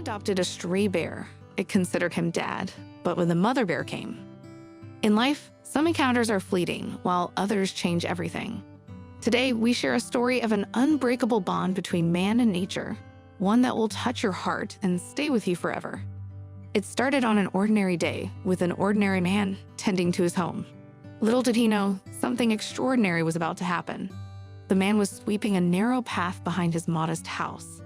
adopted a stray bear. It considered him dad, but when the mother bear came. In life, some encounters are fleeting, while others change everything. Today, we share a story of an unbreakable bond between man and nature, one that will touch your heart and stay with you forever. It started on an ordinary day with an ordinary man tending to his home. Little did he know, something extraordinary was about to happen. The man was sweeping a narrow path behind his modest house.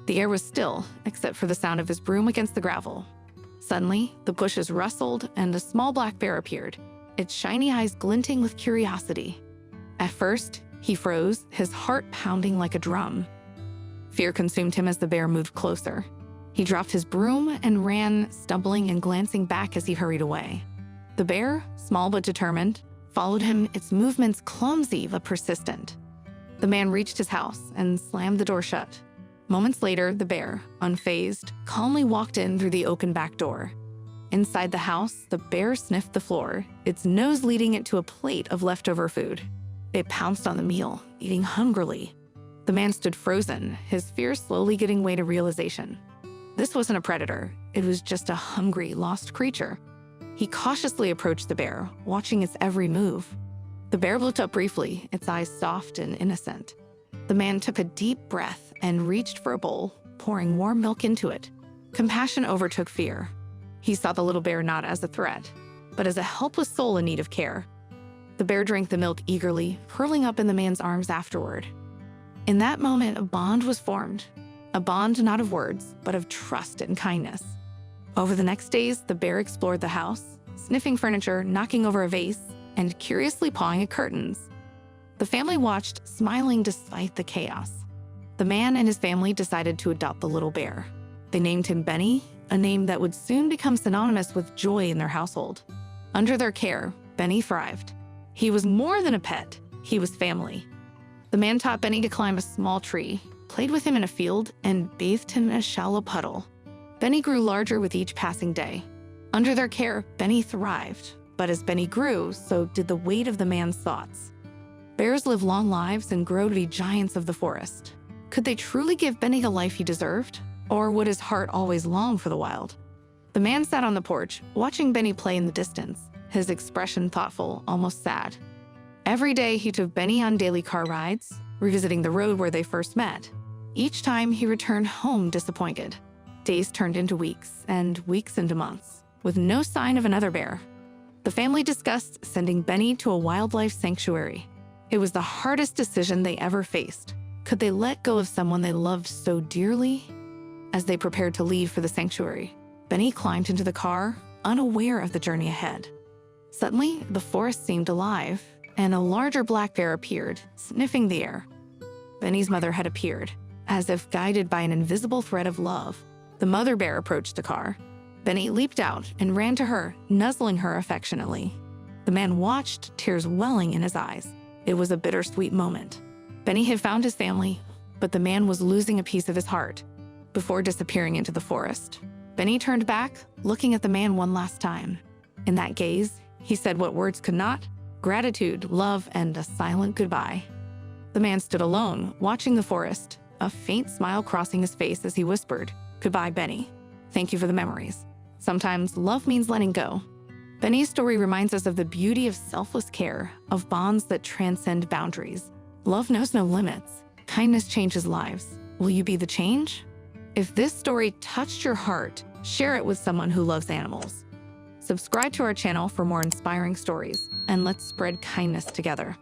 The air was still, except for the sound of his broom against the gravel. Suddenly, the bushes rustled and a small black bear appeared, its shiny eyes glinting with curiosity. At first, he froze, his heart pounding like a drum. Fear consumed him as the bear moved closer. He dropped his broom and ran, stumbling and glancing back as he hurried away. The bear, small but determined, followed him, its movements clumsy but persistent. The man reached his house and slammed the door shut. Moments later, the bear, unfazed, calmly walked in through the open back door. Inside the house, the bear sniffed the floor, its nose leading it to a plate of leftover food. It pounced on the meal, eating hungrily. The man stood frozen, his fear slowly giving way to realization. This wasn't a predator, it was just a hungry, lost creature. He cautiously approached the bear, watching its every move. The bear looked up briefly, its eyes soft and innocent. The man took a deep breath and reached for a bowl, pouring warm milk into it. Compassion overtook fear. He saw the little bear not as a threat, but as a helpless soul in need of care. The bear drank the milk eagerly, curling up in the man's arms afterward. In that moment, a bond was formed. A bond not of words, but of trust and kindness. Over the next days, the bear explored the house, sniffing furniture, knocking over a vase, and curiously pawing at curtains. The family watched, smiling despite the chaos. The man and his family decided to adopt the little bear. They named him Benny, a name that would soon become synonymous with joy in their household. Under their care, Benny thrived. He was more than a pet, he was family. The man taught Benny to climb a small tree, played with him in a field, and bathed him in a shallow puddle. Benny grew larger with each passing day. Under their care, Benny thrived, but as Benny grew, so did the weight of the man's thoughts. Bears live long lives and grow to be giants of the forest. Could they truly give Benny the life he deserved? Or would his heart always long for the wild? The man sat on the porch, watching Benny play in the distance, his expression thoughtful, almost sad. Every day he took Benny on daily car rides, revisiting the road where they first met. Each time he returned home disappointed. Days turned into weeks, and weeks into months, with no sign of another bear. The family discussed sending Benny to a wildlife sanctuary. It was the hardest decision they ever faced. Could they let go of someone they loved so dearly? As they prepared to leave for the sanctuary, Benny climbed into the car, unaware of the journey ahead. Suddenly, the forest seemed alive, and a larger black bear appeared, sniffing the air. Benny's mother had appeared, as if guided by an invisible thread of love. The mother bear approached the car. Benny leaped out and ran to her, nuzzling her affectionately. The man watched, tears welling in his eyes. It was a bittersweet moment. Benny had found his family, but the man was losing a piece of his heart. Before disappearing into the forest, Benny turned back, looking at the man one last time. In that gaze, he said what words could not: gratitude, love, and a silent goodbye. The man stood alone, watching the forest, a faint smile crossing his face as he whispered, "Goodbye, Benny. Thank you for the memories. Sometimes love means letting go." Benny's story reminds us of the beauty of selfless care, of bonds that transcend boundaries. Love knows no limits. Kindness changes lives. Will you be the change? If this story touched your heart, share it with someone who loves animals. Subscribe to our channel for more inspiring stories, and let's spread kindness together.